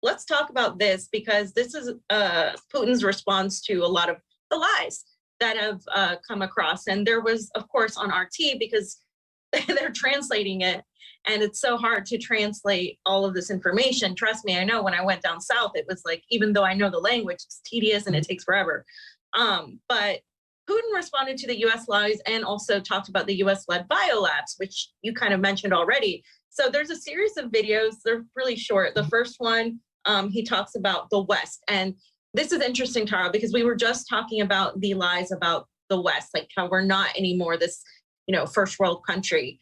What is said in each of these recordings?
let's talk about this, because this is Putin's response to a lot of the lies that have come across. And there was, of course, on RT, because they're translating it, and it's so hard to translate all of this information. Trust me, I know when I went down south, it was like, even though I know the language, it's tedious and it takes forever. But Putin responded to the US lies and also talked about the US-led biolabs, which you kind of mentioned already. So there's a series of videos, they're really short. The first one, he talks about the West. And this is interesting, Tara, because we were just talking about the lies about the West, like how we're not anymore this, first world country.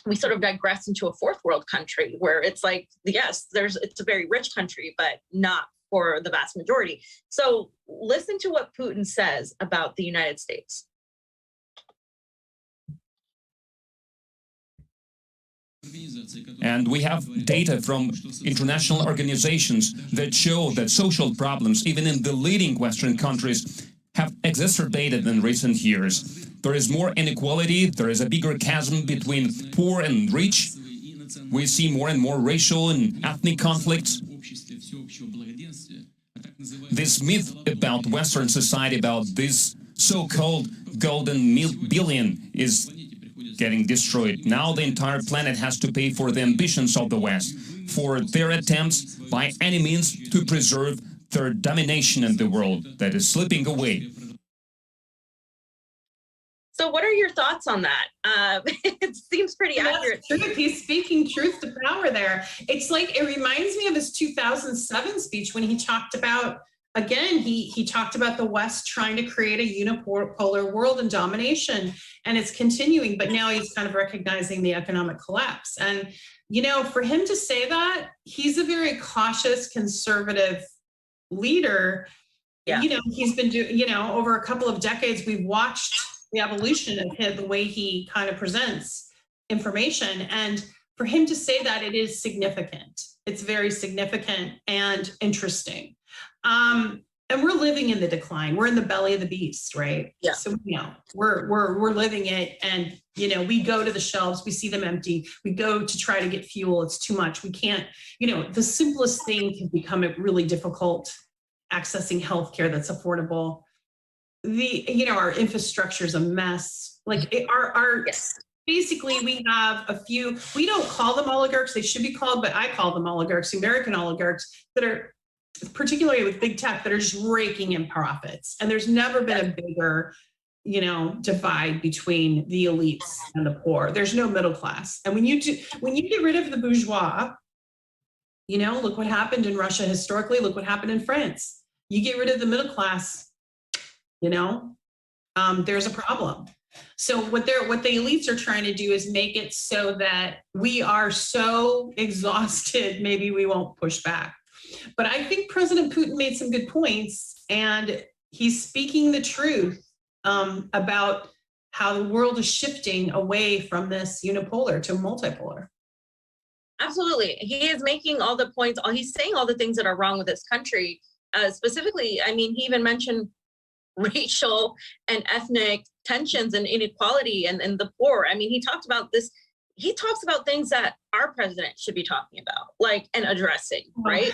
We sort of digress into a fourth world country where it's like, yes, it's a very rich country, but not for the vast majority. So listen to what Putin says about the United States. And we have data from international organizations that show that social problems, even in the leading Western countries, have exacerbated in recent years. There is more inequality, there is a bigger chasm between poor and rich. We see more and more racial and ethnic conflicts. This myth about Western society, about this so-called golden billion, is getting destroyed. Now the entire planet has to pay for the ambitions of the West, for their attempts by any means to preserve their domination in the world that is slipping away. So what are your thoughts on that? It seems pretty accurate. Truth. He's speaking truth to power there. It's like, it reminds me of his 2007 speech when he talked about, again, he talked about the West trying to create a unipolar world and domination, and it's continuing, but now he's kind of recognizing the economic collapse. And, for him to say that, he's a very cautious, conservative leader. Yeah. He's been doing, over a couple of decades, we've watched the evolution of him, the way he kind of presents information. And for him to say that, it is significant. It's very significant and interesting. And we're living in the decline. We're in the belly of the beast, right? Yeah. So, we're living it, and, we go to the shelves, we see them empty. We go to try to get fuel. It's too much. We can't, the simplest thing can become really difficult, accessing healthcare that's affordable. Our infrastructure is a mess. Like yes. Basically, we have a few, we don't call them oligarchs, they should be called, but I call them oligarchs, American oligarchs, that are, particularly with big tech, that are just raking in profits. And there's never been a bigger, divide between the elites and the poor. There's no middle class. And when you get rid of the bourgeois, look what happened in Russia historically, look what happened in France. You get rid of the middle class, there's a problem. So what the elites are trying to do is make it so that we are so exhausted, maybe we won't push back. But I think President Putin made some good points, and he's speaking the truth about how the world is shifting away from this unipolar to multipolar. Absolutely. He is making all the points. He's saying all the things that are wrong with this country. Specifically, he even mentioned racial and ethnic tensions and inequality and the poor. He talked about this. He talks about things that our president should be talking about, and addressing, right?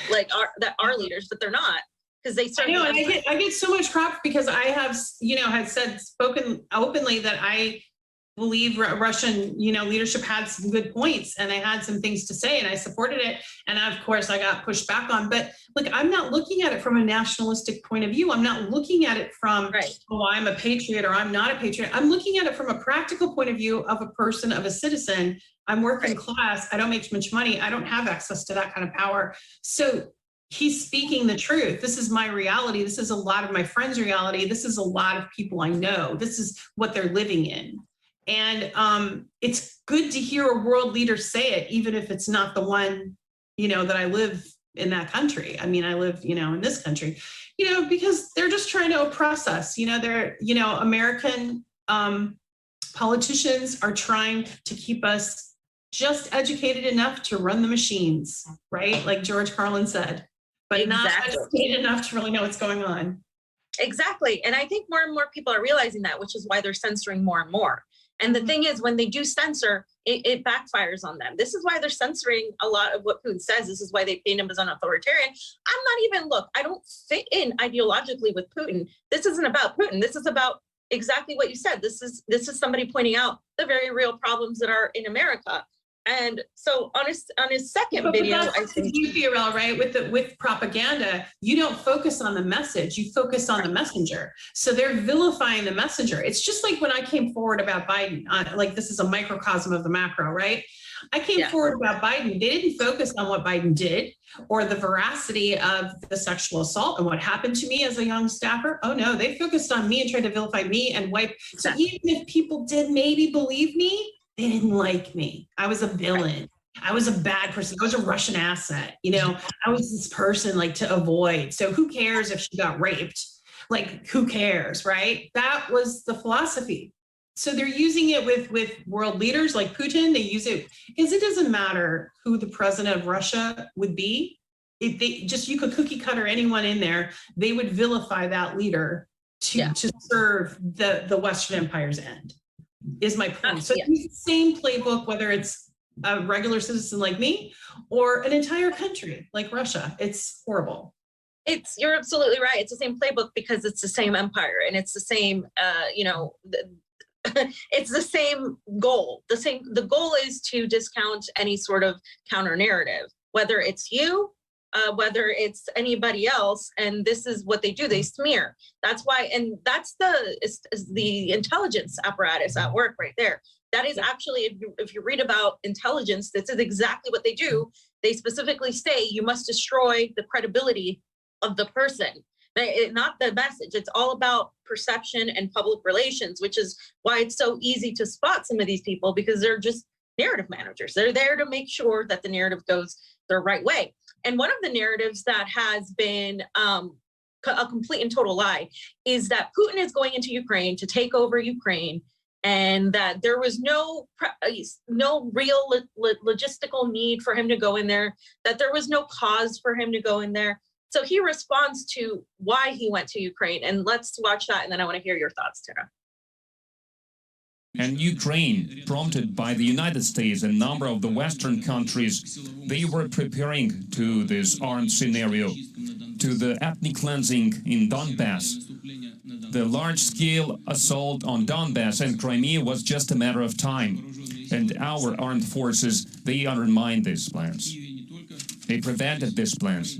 Our leaders, but they're not, because they certainly. I know, and I get so much crap because I have, spoken openly that I believe Russian, leadership had some good points, and I had some things to say, and I supported it. And of course, I got pushed back on. But look, I'm not looking at it from a nationalistic point of view. I'm not looking at it from, I'm a patriot or I'm not a patriot. I'm looking at it from a practical point of view of a person, of a citizen. I'm working class. I don't make much money. I don't have access to that kind of power. So he's speaking the truth. This is my reality. This is a lot of my friends' reality. This is a lot of people I know. This is what they're living in. And it's good to hear a world leader say it, even if it's not the one, that I live in that country. I live, in this country, because they're just trying to oppress us. They're, American politicians are trying to keep us just educated enough to run the machines, right? Like George Carlin said, but not educated enough to really know what's going on. Exactly. And I think more and more people are realizing that, which is why they're censoring more and more. And the thing is, when they do censor, it backfires on them. This is why they're censoring a lot of what Putin says. This is why they paint him as an authoritarian. I'm not even, look, I don't fit in ideologically with Putin. This isn't about Putin. This is about exactly what you said. This is somebody pointing out the very real problems that are in America. And so on his second video, I think you, Fiorella, right? With propaganda, you don't focus on the message, you focus on the messenger. So they're vilifying the messenger. It's just like when I came forward about Biden, like this is a microcosm of the macro, right? I came forward about Biden. They didn't focus on what Biden did or the veracity of the sexual assault and what happened to me as a young staffer. Oh no, they focused on me and tried to vilify me and wipe. So even if people did maybe believe me, they didn't like me. I was a villain. I was a bad person. I was a Russian asset. You know, I was this person like to avoid. So who cares if she got raped? Like, who cares, right? That was the philosophy. So they're using it with world leaders like Putin. They use it because it doesn't matter who the president of Russia would be. If they just, you could cookie cutter anyone in there, they would vilify that leader to serve the Western Empire's end, is my point. So it's the same playbook, whether it's a regular citizen like me or an entire country like Russia. It's horrible. You're absolutely right. It's the same playbook because it's the same empire and it's the same, it's the same goal. The goal is to discount any sort of counter narrative, whether it's you, whether it's anybody else. And this is what they do. They smear. That's why, and that's the intelligence apparatus at work right there. That is actually, if you read about intelligence, this is exactly what they do. They specifically say you must destroy the credibility of the person, not the message. It's all about perception and public relations, which is why it's so easy to spot some of these people, because they're just narrative managers. They're there to make sure that the narrative goes the right way. And one of the narratives that has been a complete and total lie is that Putin is going into Ukraine to take over Ukraine, and that there was no real logistical need for him to go in there, that there was no cause for him to go in there. So he responds to why he went to Ukraine. And let's watch that, and then I want to hear your thoughts, Tara. And Ukraine, prompted by the United States and a number of the Western countries, they were preparing to this armed scenario, to the ethnic cleansing in Donbass. The large-scale assault on Donbass and Crimea was just a matter of time. And our armed forces, they undermined these plans. They prevented these plans.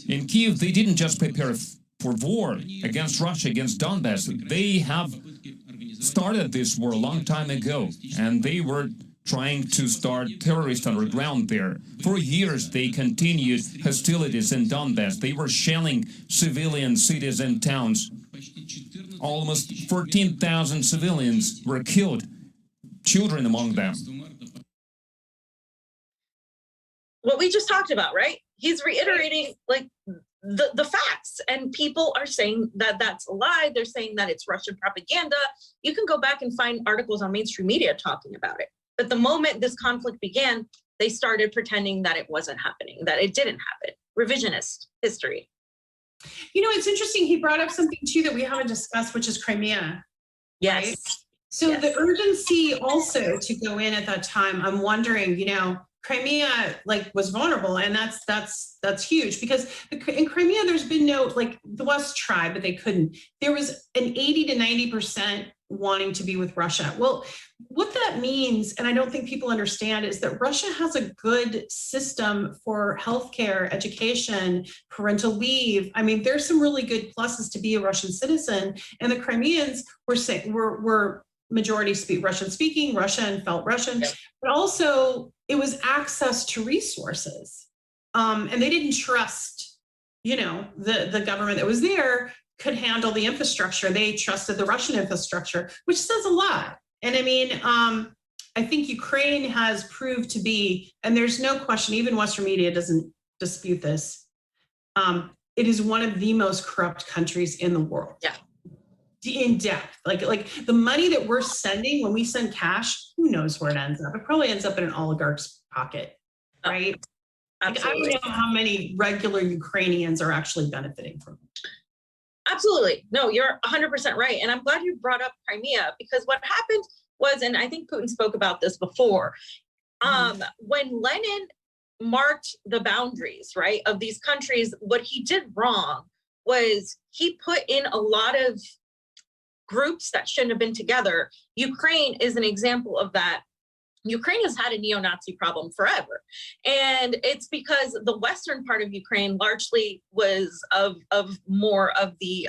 In Kyiv, they didn't just prepare for war against Russia, against Donbass. They have started this war a long time ago, and they were trying to start terrorist underground there. For years, they continued hostilities in Donbass. They were shelling civilian cities and towns. Almost 14,000 civilians were killed, children among them. What we just talked about, right? He's reiterating like the facts, and people are saying that that's a lie. They're saying that it's Russian propaganda. You can go back and find articles on mainstream media talking about it. But the moment this conflict began, they started pretending that it wasn't happening, that it didn't happen. Revisionist history. You know, it's interesting. He brought up something too that we haven't discussed, which is Crimea. Yes. Right? So the urgency also to go in at that time, I'm wondering, you know, Crimea was vulnerable, and that's huge, because in Crimea there's been no, like, the West tried, but they couldn't. There was an 80 to 90% wanting to be with Russia. Well, what that means, and I don't think people understand, is that Russia has a good system for healthcare, education, parental leave. I mean, there's some really good pluses to be a Russian citizen, and the Crimeans were majority Russian speaking, Russian, felt Russian, but also it was access to resources. And they didn't trust, you know, the government that was there could handle the infrastructure. They trusted the Russian infrastructure, which says a lot. And I mean, I think Ukraine has proved to be, and there's no question, even Western media doesn't dispute this, it is one of the most corrupt countries in the world. Yeah. In depth, like the money that we're sending, when we send cash, who knows where it ends up? It probably ends up in an oligarch's pocket, right? Like, I don't know how many regular Ukrainians are actually benefiting from it. Absolutely. No, you're 100% right. And I'm glad you brought up Crimea, because what happened was, and I think Putin spoke about this before, when Lenin marked the boundaries, right, of these countries, what he did wrong was he put in a lot of groups that shouldn't have been together. Ukraine is an example of that. Ukraine has had a neo-Nazi problem forever. And it's because the western part of Ukraine largely was of more of the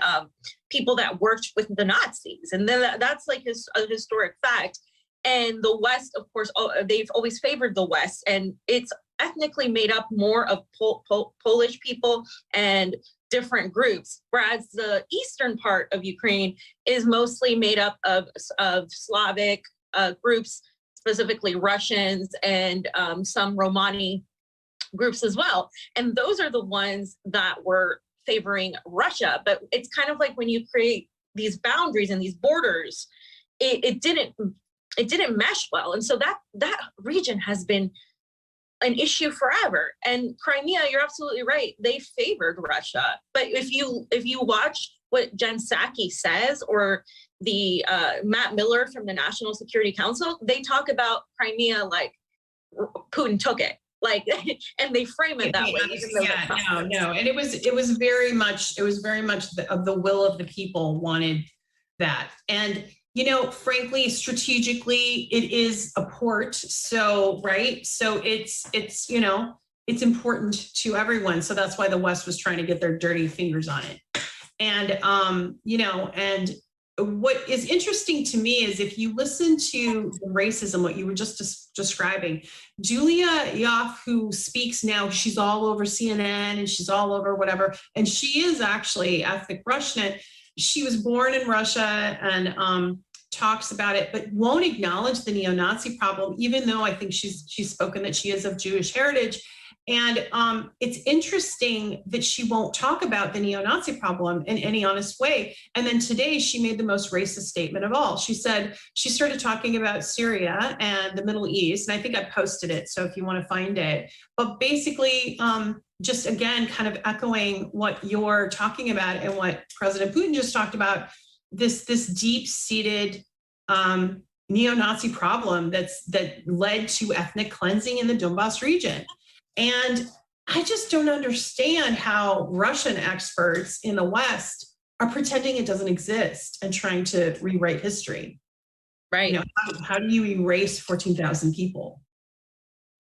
people that worked with the Nazis. And then that's like a historic fact. And the West, of course, they've always favored the West. And it's ethnically made up more of Polish people and different groups, whereas the eastern part of Ukraine is mostly made up of Slavic groups, specifically Russians and some Romani groups as well. And those are the ones that were favoring Russia. But it's kind of like when you create these boundaries and these borders, it didn't mesh well. And so that region has been an issue forever. And Crimea, you're absolutely right. They favored Russia. But if you watch what Jen Psaki says, or the Matt Miller from the National Security Council, they talk about Crimea like Putin took it, like, and they frame it that way. No. And it was very much the will of the people wanted that. And frankly, strategically, it is a port. So, right. So it's important to everyone. So that's why the West was trying to get their dirty fingers on it. And, and what is interesting to me is if you listen to the racism, what you were just describing, Julia Yoff, who speaks now, she's all over CNN and she's all over whatever. And she is actually ethnic Russian. She was born in Russia and talks about it, but won't acknowledge the neo-Nazi problem, even though I think she's spoken that she is of Jewish heritage. And it's interesting that she won't talk about the neo-Nazi problem in any honest way. And then today she made the most racist statement of all. She said, she started talking about Syria and the Middle East. And I think I posted it, so if you want to find it. But basically, just again, kind of echoing what you're talking about and what President Putin just talked about, this deep-seated neo-Nazi problem that led to ethnic cleansing in the Donbass region. And I just don't understand how Russian experts in the West are pretending it doesn't exist and trying to rewrite history. Right. How do you erase 14,000 people?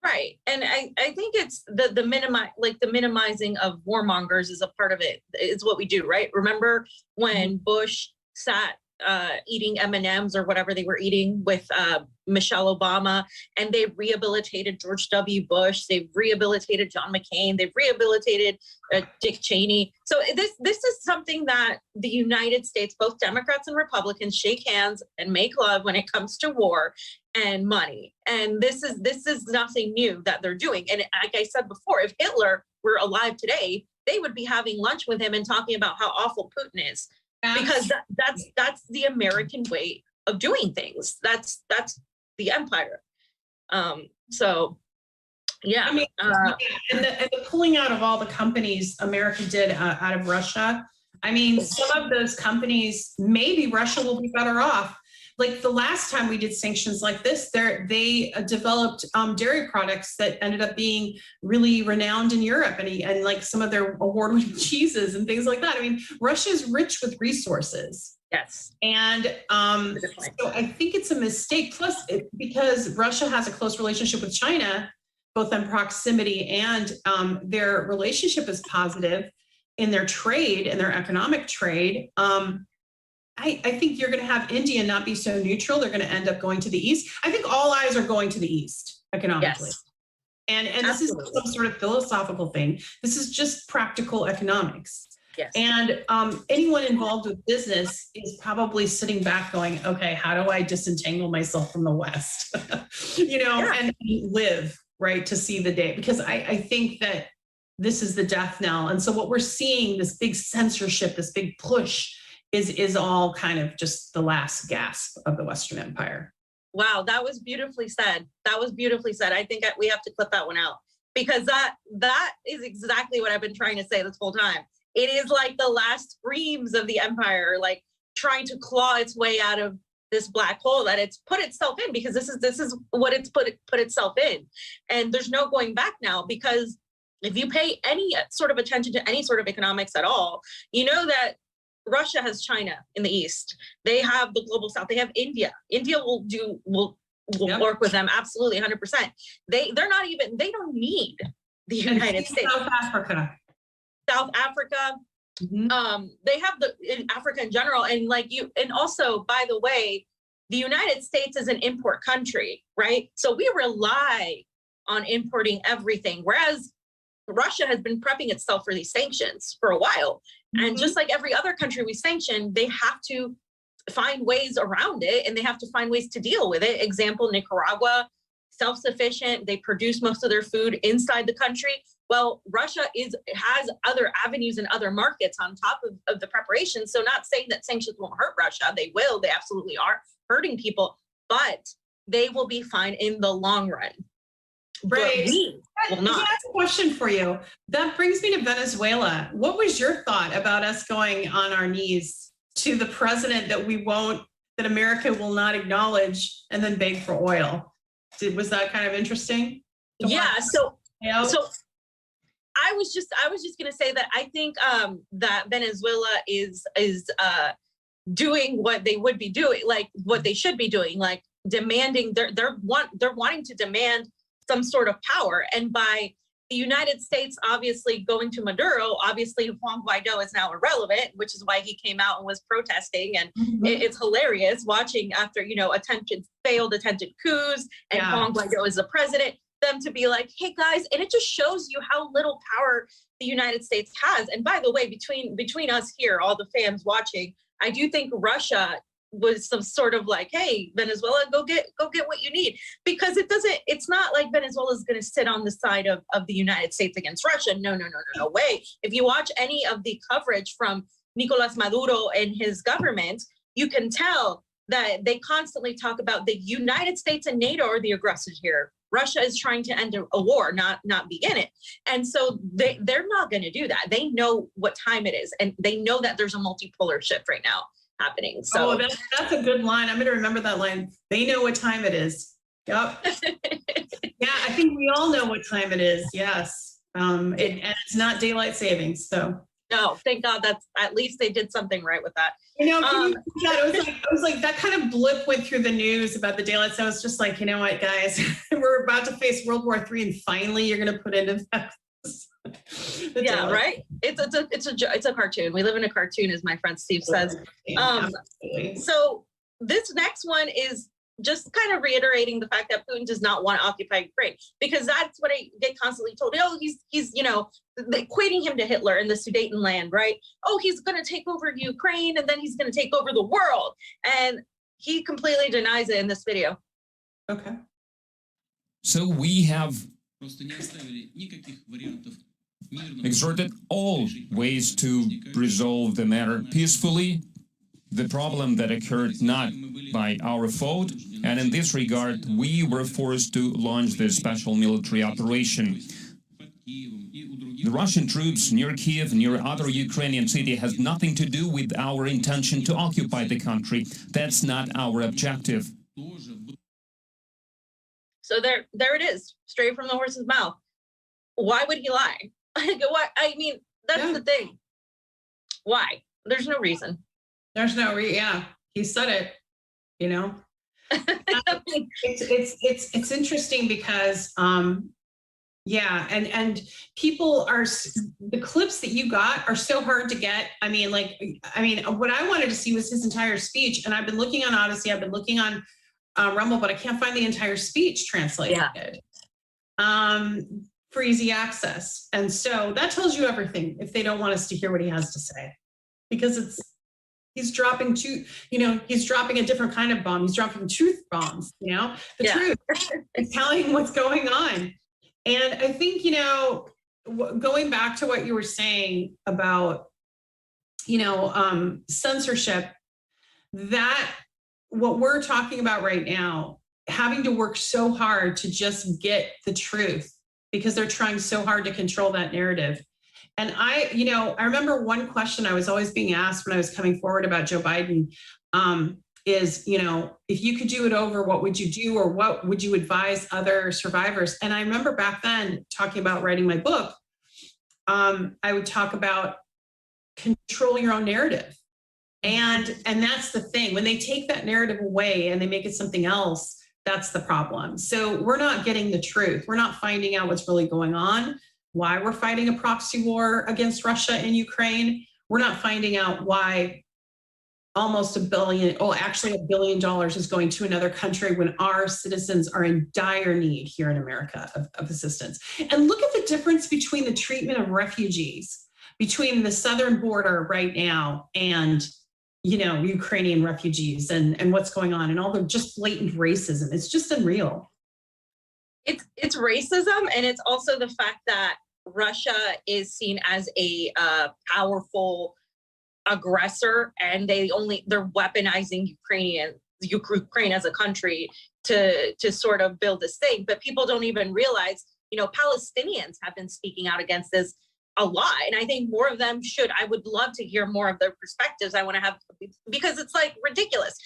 Right. And I think it's the minimizing of warmongers is a part of it. It's what we do, right? Remember when Bush sat eating M&Ms or whatever they were eating with Michelle Obama, and they rehabilitated George W. Bush, they've rehabilitated John McCain, they've rehabilitated Dick Cheney. So this is something that the United States, both Democrats and Republicans, shake hands and make love when it comes to war and money. And this is nothing new that they're doing. And like I said before, if Hitler were alive today, they would be having lunch with him and talking about how awful Putin is. Because that's the American way of doing things. That's the empire. So, yeah. I mean, and the pulling out of all the companies America did out of Russia. I mean, some of those companies, maybe Russia will be better off. Like the last time we did sanctions like this, they developed dairy products that ended up being really renowned in Europe, and like some of their award-winning cheeses and things like that. I mean, Russia is rich with resources. Yes. And so I think it's a mistake. Plus, because Russia has a close relationship with China, both in proximity and their relationship is positive in their trade and their economic trade. I think you're going to have India not be so neutral. They're going to end up going to the East. I think all eyes are going to the East economically. Yes. And this is some sort of philosophical thing. This is just practical economics. Yes. And anyone involved with business is probably sitting back going, okay, how do I disentangle myself from the West? And live, right, to see the day. Because I think that this is the death knell. And so what we're seeing, this big censorship, this big push, is all kind of just the last gasp of the Western Empire. Wow, that was beautifully said. I think we have to clip that one out, because that is exactly what I've been trying to say this whole time. It is like the last screams of the empire, like trying to claw its way out of this black hole that it's put itself in, because this is what it's put itself in. And there's no going back now, because if you pay any sort of attention to any sort of economics at all, you know that Russia has China in the east. They have the global south. They have India. India will work with them absolutely 100%. They don't need the United States. South Africa. Mm-hmm. They have in Africa in general, and also, by the way, the United States is an import country, right? So we rely on importing everything, whereas Russia has been prepping itself for these sanctions for a while. Mm-hmm. And just like every other country we sanction, they have to find ways around it, and they have to find ways to deal with it. Example, Nicaragua, self-sufficient. They produce most of their food inside the country. Well, Russia has other avenues and other markets on top of the preparation. So not saying that sanctions won't hurt Russia. They will. They absolutely are hurting people, but they will be fine in the long run. Right. But we will not. I have a question for you. That brings me to Venezuela. What was your thought about us going on our knees to the president that America will not acknowledge and then beg for oil? Was that kind of interesting? Yeah. So I was just going to say that I think that Venezuela is doing what they would be doing, like what they should be doing, like demanding. They're wanting to demand some sort of power, and by the United States obviously going to Maduro, obviously Juan Guaido is now irrelevant, which is why he came out and was protesting. And it's hilarious watching after failed attempted coups, and Juan Guaido is the president, them to be like, hey guys, and it just shows you how little power the United States has. And by the way, between us here, all the fans watching, I do think Russia was some sort of like, hey, Venezuela, go get what you need, because it's not like Venezuela is going to sit on the side of the United States against Russia. No way. If you watch any of the coverage from Nicolas Maduro and his government, you can tell that they constantly talk about the United States and NATO are the aggressors here. Russia is trying to end a war, not begin it. And so they're not going to do that. They know what time it is, and they know that there's a multipolar shift right now happening. So that's a good line. I'm going to remember that line. They know what time it is. Yep. Yeah, I think we all know what time it is. Yes. And it's not daylight savings. So no, thank God that's at least they did something right with that. It was like that kind of blip went through the news about the daylight. So I was just like, you know what, guys, we're about to face World War III, and finally you're going to put into that. Yeah, right. It's a cartoon. We live in a cartoon, as my friend Steve says. So this next one is just kind of reiterating the fact that Putin does not want to occupy Ukraine, because that's what I get constantly told. Oh, he's equating him to Hitler in the Sudetenland, right? Oh, he's going to take over Ukraine, and then he's going to take over the world, and he completely denies it in this video. Okay. So we have exerted all ways to resolve the matter peacefully. The problem that occurred not by our fault, and in this regard, we were forced to launch this special military operation. The Russian troops near Kiev, near other Ukrainian city, has nothing to do with our intention to occupy the country. That's not our objective. So there it is, straight from the horse's mouth. Why would he lie? I mean, that's the thing. Why? There's no reason. There's no yeah, he said it, you know. It's interesting because and people are, the clips that you got are so hard to get. I mean, what I wanted to see was his entire speech, and I've been looking on Odyssey, I've been looking on Rumble, but I can't find the entire speech translated for easy access. And so that tells you everything if they don't want us to hear what he has to say, because he's dropping he's dropping a different kind of bomb. He's dropping truth bombs, the truth. He's telling what's going on. And I think, going back to what you were saying about, censorship, that what we're talking about right now, having to work so hard to just get the truth, because they're trying so hard to control that narrative. And I remember one question I was always being asked when I was coming forward about Joe Biden. is, you know, if you could do it over, what would you do, or what would you advise other survivors? And I remember back then talking about writing my book, I would talk about control your own narrative. And that's the thing. When they take that narrative away and they make it something else, that's the problem. So we're not getting the truth. We're not finding out what's really going on, why we're fighting a proxy war against Russia in Ukraine. We're not finding out why almost $1 billion is going to another country when our citizens are in dire need here in America of assistance. And look at the difference between the treatment of refugees between the southern border right now and, you know, Ukrainian refugees and what's going on and all the just blatant racism. It's just unreal. It's racism, and it's also the fact that Russia is seen as a powerful aggressor, and they're weaponizing Ukraine as a country to sort of build this thing. But people don't even realize, you know, Palestinians have been speaking out against this a lot, and I think more of them should. I would love to hear more of their perspectives. I want to have, because it's like ridiculous.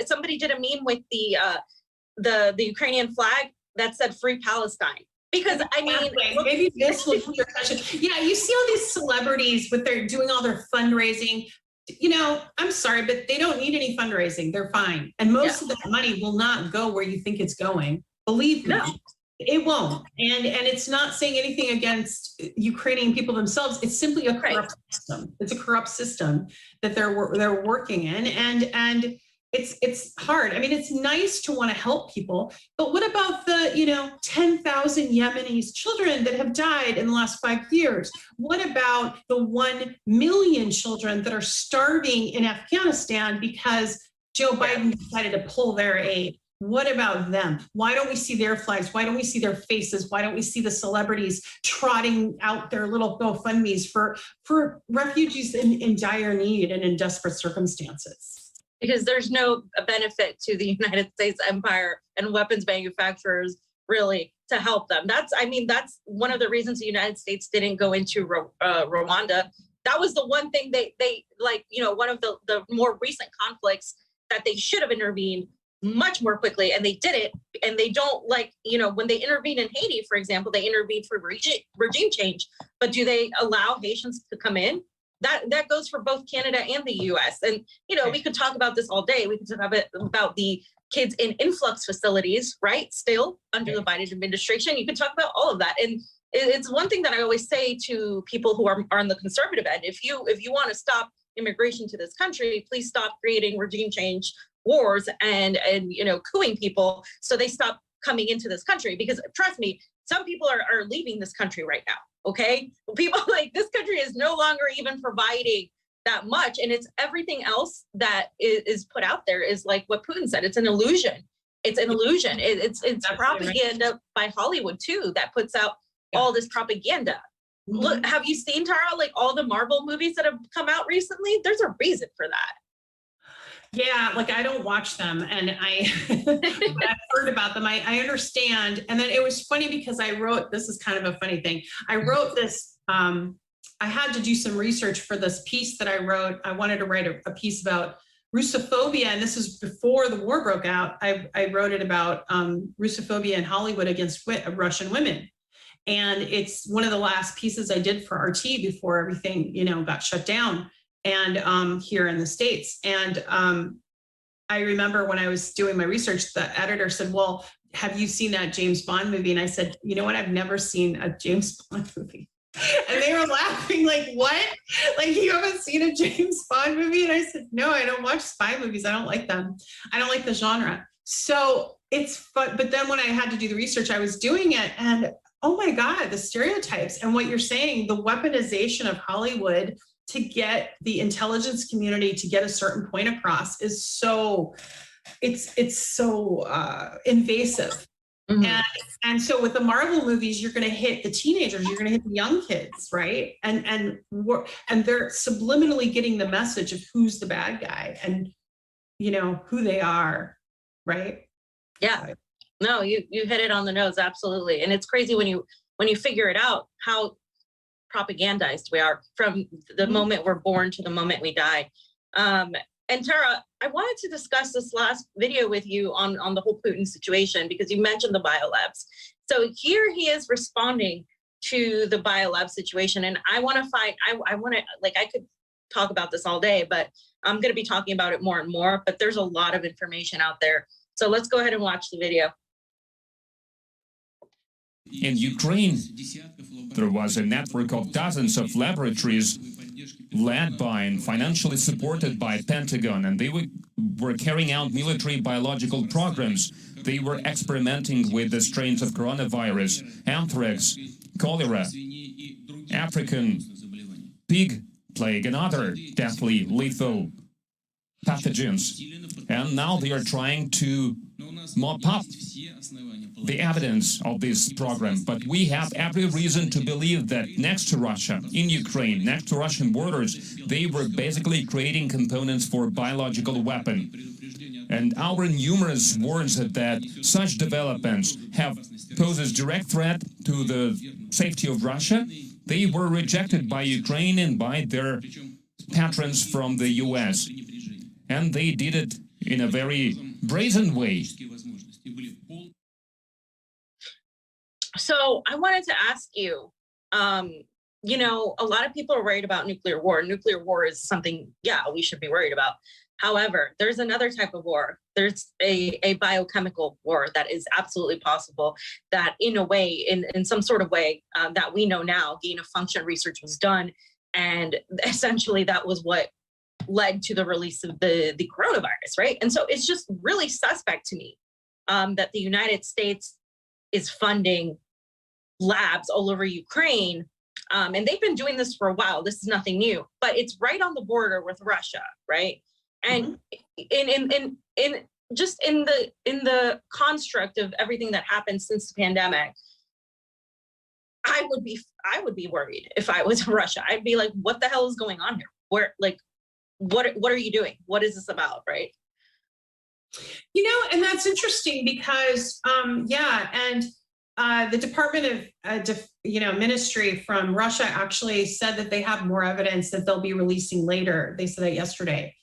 Somebody did a meme with the Ukrainian flag that said "Free Palestine." Because I mean, maybe this will put your attention. Yeah, you see all these celebrities with their doing all their fundraising. You know, I'm sorry, but they don't need any fundraising. They're fine, and most of that money will not go where you think it's going. Believe me, it won't. And it's not saying anything against Ukrainian people themselves. It's simply a corrupt system. It's a corrupt system that they're working in, and it's hard. I mean, it's nice to want to help people, but what about the, you know, 10,000 Yemenis children that have died in the last 5 years? What about the 1 million children that are starving in Afghanistan because Joe Biden decided to pull their aid? What about them? Why don't we see their flags? Why don't we see their faces? Why don't we see the celebrities trotting out their little GoFundMes for refugees in dire need and in desperate circumstances? Because there's no benefit to the United States empire and weapons manufacturers really to help them. That's one of the reasons the United States didn't go into Rwanda. That was the one thing they like, you know, one of the more recent conflicts that they should have intervened much more quickly, and they did it. And they don't, like, you know, when they intervened in Haiti, for example, they intervened for regime change. But do they allow Haitians to come in? That goes for both Canada and the US. And, you know, we could talk about this all day. We could talk about the kids in influx facilities, right? Still under the Biden administration. You could talk about all of that. And it's one thing that I always say to people who are on the conservative end. If you want to stop immigration to this country, please stop creating regime change wars and you know, cooing people so they stop coming into this country. Because trust me, some people are leaving this country right now. Okay, people, like, this country is no longer even providing that much, and it's everything else that is put out there is like what Putin said. It's an illusion. It's an illusion. It's propaganda by Hollywood too that puts out all this propaganda. Look, have you seen, Tara, like all the Marvel movies that have come out recently? There's a reason for that. Yeah, like I don't watch them, and I've heard about them. I understand. And then it was funny because I wrote, this is kind of a funny thing. I wrote this, I had to do some research for this piece that I wrote. I wanted to write a piece about Russophobia, and this is before the war broke out. I wrote it about Russophobia in Hollywood against Russian women. And it's one of the last pieces I did for RT before everything, you know, got shut down. And here in the States. And I remember when I was doing my research, the editor said, well, have you seen that James Bond movie? And I said, you know what? I've never seen a James Bond movie. And they were laughing like, what? Like, you haven't seen a James Bond movie? And I said, no, I don't watch spy movies. I don't like them. I don't like the genre. So it's fun. But then when I had to do the research, I was doing it, and oh my God, the stereotypes and what you're saying, the weaponization of Hollywood to get the intelligence community to get a certain point across is so, it's so invasive. Mm-hmm. And so with the Marvel movies, you're going to hit the teenagers, you're going to hit the young kids, right? And they're subliminally getting the message of who's the bad guy and, you know, who they are, right? Yeah. No, you hit it on the nose, absolutely. And it's crazy when you figure it out how propagandized we are from the moment we're born to the moment we die. And And Tara, I wanted to discuss this last video with you on the whole Putin situation, because you mentioned the biolabs. So here he is responding to the biolab situation. And I want to find, I want to, like, I could talk about this all day, but I'm going to be talking about it more and more, but there's a lot of information out there. So let's go ahead and watch the video. In Ukraine, there was a network of dozens of laboratories led by and financially supported by Pentagon, and they were carrying out military biological programs. They were experimenting with the strains of coronavirus, anthrax, cholera, African pig plague, and other deathly lethal pathogens. And now they are trying to mop up the evidence of this program. But we have every reason to believe that next to Russia, in Ukraine, next to Russian borders, they were basically creating components for a biological weapon. And our numerous warns that such developments have poses direct threat to the safety of Russia. They were rejected by Ukraine and by their patrons from the US. And they did it in a very brazen way. So I wanted to ask you, you know, a lot of people are worried about nuclear war. Nuclear war is something, yeah, we should be worried about. However, there's another type of war. There's a biochemical war that is absolutely possible, that in a way, in some sort of way that we know now, gain of function research was done. And essentially that was what led to the release of the coronavirus, right? And so it's just really suspect to me that the United States is funding labs all over Ukraine. And they've been doing this for a while. This is nothing new, but it's right on the border with Russia, right? And in the construct of everything that happened since the pandemic, I would be worried if I was in Russia. I'd be like, what the hell is going on here? Where, like, what are you doing? What is this about, right? You know, and that's interesting because, the Department of, Ministry from Russia actually said that they have more evidence that they'll be releasing later. They said that yesterday.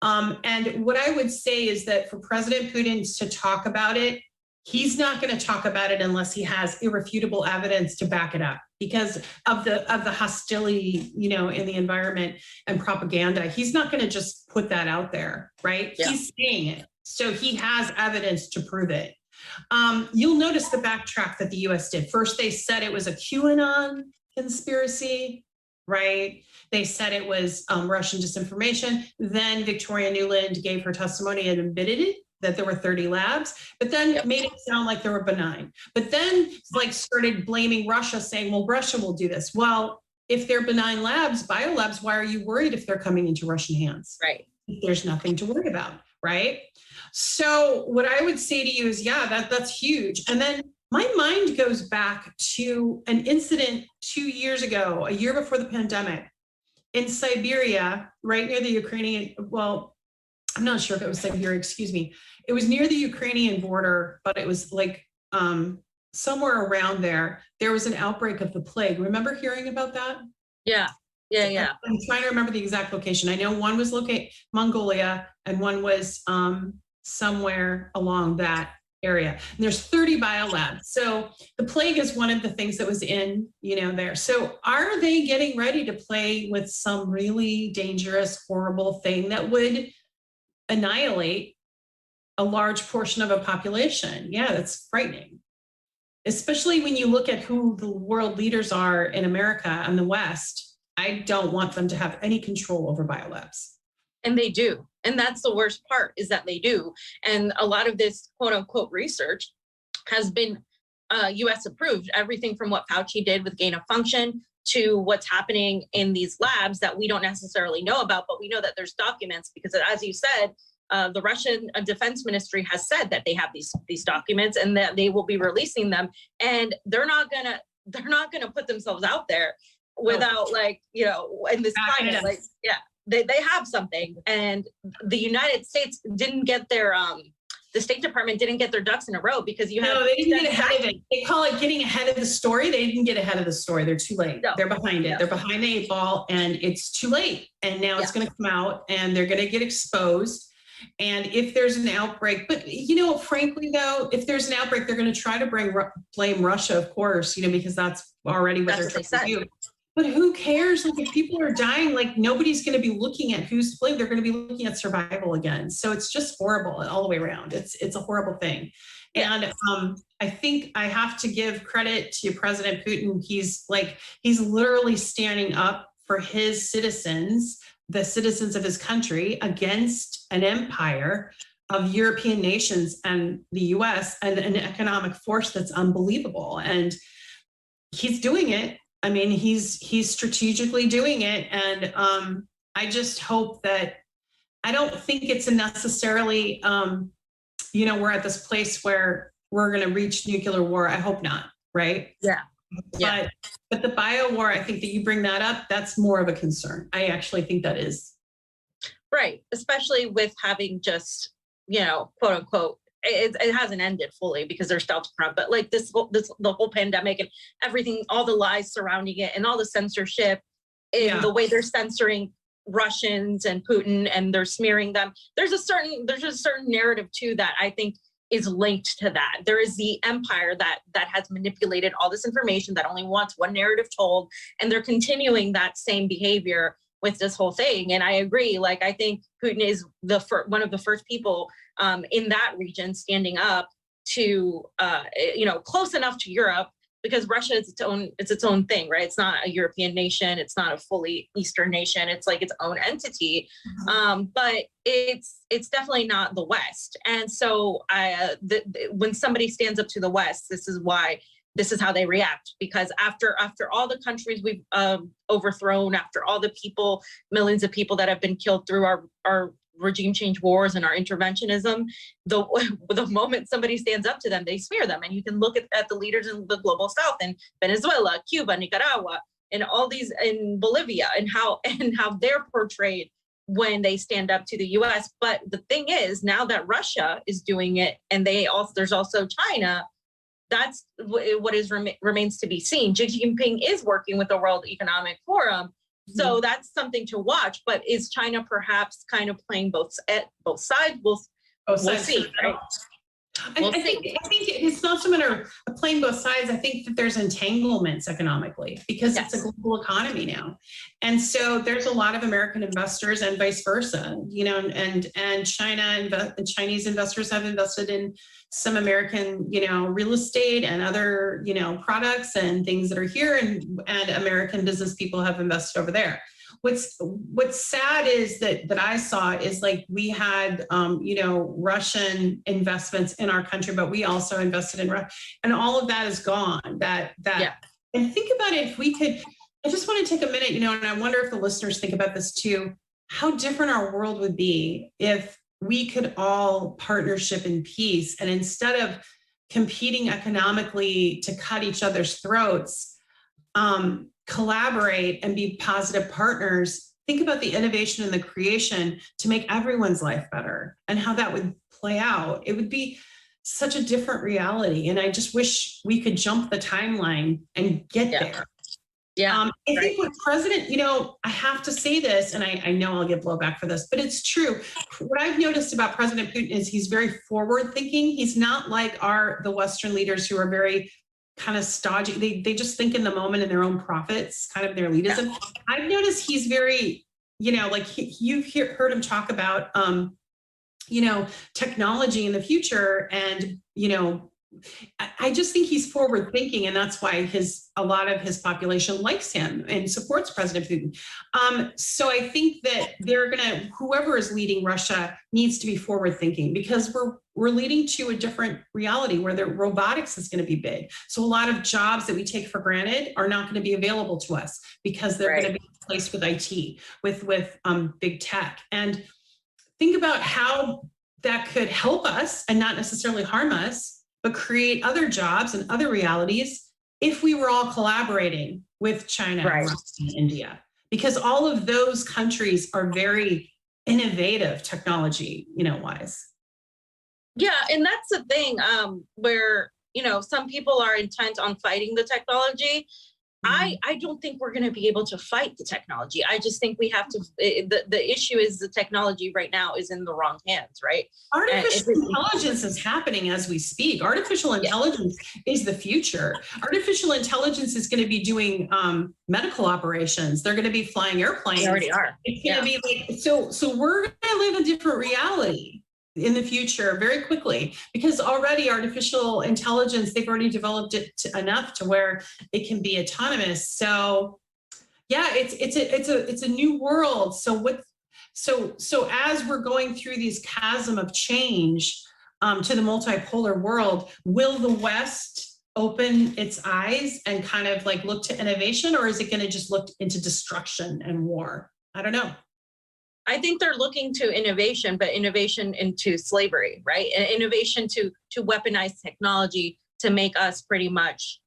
And what I would say is that for President Putin to talk about it, he's not going to talk about it unless he has irrefutable evidence to back it up, because of the hostility, you know, in the environment and propaganda. He's not going to just put that out there, right? Yeah. He's saying it. So he has evidence to prove it. You'll notice the backtrack that the US did. First, they said it was a QAnon conspiracy, right? They said it was Russian disinformation. Then Victoria Nuland gave her testimony and admitted it, that there were 30 labs, but then made it sound like they were benign. But then like started blaming Russia, saying, well, Russia will do this. Well, if they're benign labs, biolabs, why are you worried if they're coming into Russian hands? Right. There's nothing to worry about, right? So what I would say to you is, yeah, that's huge. And then my mind goes back to an incident 2 years ago, a year before the pandemic, in Siberia, right near the Ukrainian, well, I'm not sure if it was Siberia, excuse me. It was near the Ukrainian border, but it was like somewhere around there. There was an outbreak of the plague. Remember hearing about that? Yeah. I'm trying to remember the exact location. I know one was Mongolia and one was somewhere along that area. And there's 30 biolabs. So the plague is one of the things that was in, there. So are they getting ready to play with some really dangerous, horrible thing that would annihilate a large portion of a population? Yeah, that's frightening. Especially when you look at who the world leaders are in America and the West. I don't want them to have any control over biolabs. And they do. And that's the worst part, is that they do. And a lot of this quote unquote research has been US approved. Everything from what Fauci did with gain of function to what's happening in these labs that we don't necessarily know about, but we know that there's documents, because as you said, the Russian Defense Ministry has said that they have these documents and that they will be releasing them. And they're not gonna put themselves out there without in this climate, they have something. And the United States didn't get their the State Department didn't get their ducks in a row because you have. No, they didn't get ahead of it. They call it getting ahead of the story. They didn't get ahead of the story. They're too late. No. They're behind it. No. They're behind the 8 ball, and it's too late. And now it's going to come out, and they're going to get exposed. And if there's an outbreak, but frankly though, if there's an outbreak, they're going to try to blame Russia, of course, because that's already what they're trying to do. But who cares? Like, if people are dying, like, nobody's going to be looking at who's to blame. They're going to be looking at survival again. So it's just horrible all the way around. It's a horrible thing. And I think I have to give credit to President Putin. He's literally standing up for his citizens, the citizens of his country, against an empire of European nations and the US, and an economic force that's unbelievable. And he's doing it. I mean, he's strategically doing it. And I just hope that, I don't think it's necessarily, we're at this place where we're going to reach nuclear war. I hope not. Right. Yeah. But the bio war, I think that you bring that up, that's more of a concern. I actually think that is. Right. Especially with having just, quote unquote, it hasn't ended fully because there's still Trump, but like the whole pandemic and everything, all the lies surrounding it and all the censorship and the way they're censoring Russians and Putin and they're smearing them. There's a certain narrative too that I think is linked to that. There is the empire that has manipulated all this information that only wants one narrative told, and they're continuing that same behavior with this whole thing. And I agree. Like, I think Putin is one of the first people in that region standing up to, close enough to Europe, because Russia is its own thing, right? It's not a European nation. It's not a fully Eastern nation. It's like its own entity. But it's definitely not the West. And so when somebody stands up to the West, this is how they react, because after all the countries we've overthrown, after all the people, millions of people that have been killed through our regime change wars and our interventionism, the moment somebody stands up to them, they smear them. And you can look at the leaders in the global South, in Venezuela, Cuba, Nicaragua, and all these, in Bolivia, and how they're portrayed when they stand up to the US. But the thing is, now that Russia is doing it, and there's also China, that's what remains to be seen. Xi Jinping is working with the World Economic Forum. So that's something to watch. But is China perhaps kind of playing both sides? We'll see. Right? I think it's not so matter of playing both sides. I think that there's entanglements economically, because it's a global economy now. And so there's a lot of American investors and vice versa, and China and Chinese investors have invested in some American, real estate and other, products and things that are here, and American business people have invested over there. What's sad is that I saw is, like, we had, Russian investments in our country, but we also invested in Russia, and all of that is gone. And think about it. If we could, I just want to take a minute, and I wonder if the listeners think about this too, how different our world would be if we could all partnership in peace, and instead of competing economically to cut each other's throats, collaborate and be positive partners. Think about the innovation and the creation to make everyone's life better, and how that would play out. It would be such a different reality. And I just wish we could jump the timeline and get there. I think with President, I have to say this, and I know I'll get blowback for this, but it's true. What I've noticed about President Putin is he's very forward thinking. He's not like the Western leaders who are very kind of stodgy. They just think in the moment and their own profits, kind of their elitism. I've noticed he's very, you've heard him talk about, technology in the future, and, I just think he's forward thinking, and that's why a lot of his population likes him and supports President Putin. So I think that whoever is leading Russia needs to be forward thinking, because we're leading to a different reality where the robotics is going to be big. So a lot of jobs that we take for granted are not going to be available to us, because they're going to be replaced with IT, with big tech. And think about how that could help us and not necessarily harm us, but create other jobs and other realities if we were all collaborating with China, and Russia, and India, because all of those countries are very innovative technology, wise. Yeah, and that's the thing, where, you know, some people are intent on fighting the technology. I don't think we're going to be able to fight the technology. I just think we have to. The issue is the technology right now is in the wrong hands, right? Artificial intelligence is happening as we speak. Artificial intelligence is the future. Artificial intelligence is going to be doing medical operations. They're going to be flying airplanes. They already are. It's going to be like, so we're going to live a different reality in the future very quickly, because already artificial intelligence, they've already developed it enough to where it can be autonomous. So yeah, it's a new world. So as we're going through this chasm of change to the multipolar world, will the West open its eyes and kind of like look to innovation, or is it going to just look into destruction and war? I don't know. I think they're looking to innovation, but innovation into slavery, right? And innovation to weaponize technology to make us pretty much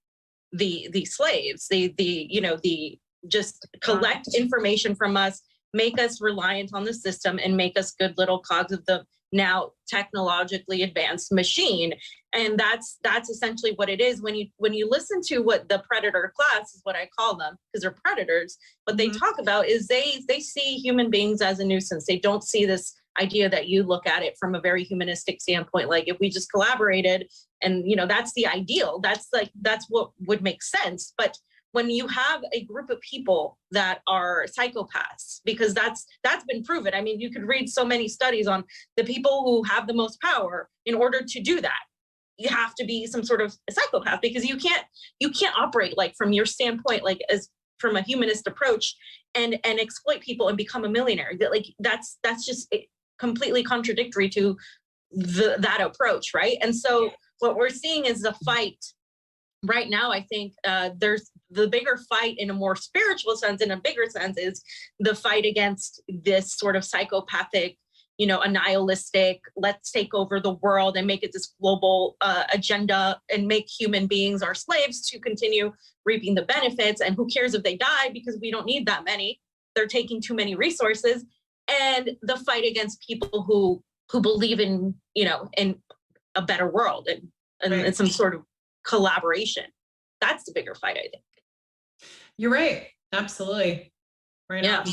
the slaves, the just collect information from us, make us reliant on the system, and make us good little cogs of the now technologically advanced machine. And that's essentially what it is. When you listen to what the predator class is, what I call them, because they're predators, what they talk about is they see human beings as a nuisance. They don't see this idea that you look at it from a very humanistic standpoint. Like, if we just collaborated, and that's the ideal, that's what would make sense. But when you have a group of people that are psychopaths, because that's been proven. I mean, you could read so many studies on the people who have the most power. In order to do that, you have to be some sort of a psychopath, because you can't operate like from your standpoint, like as from a humanist approach, and exploit people and become a millionaire. That's just completely contradictory to that approach, right? And so what we're seeing is the fight right now. I think there's the bigger fight in a more spiritual sense, in a bigger sense, is the fight against this sort of psychopathic, a nihilistic, let's take over the world and make it this global agenda and make human beings our slaves to continue reaping the benefits. And who cares if they die, because we don't need that many. They're taking too many resources. And the fight against people who believe in, in a better world and some sort of collaboration. That's the bigger fight, I think. You're right. Absolutely. Right. Yeah.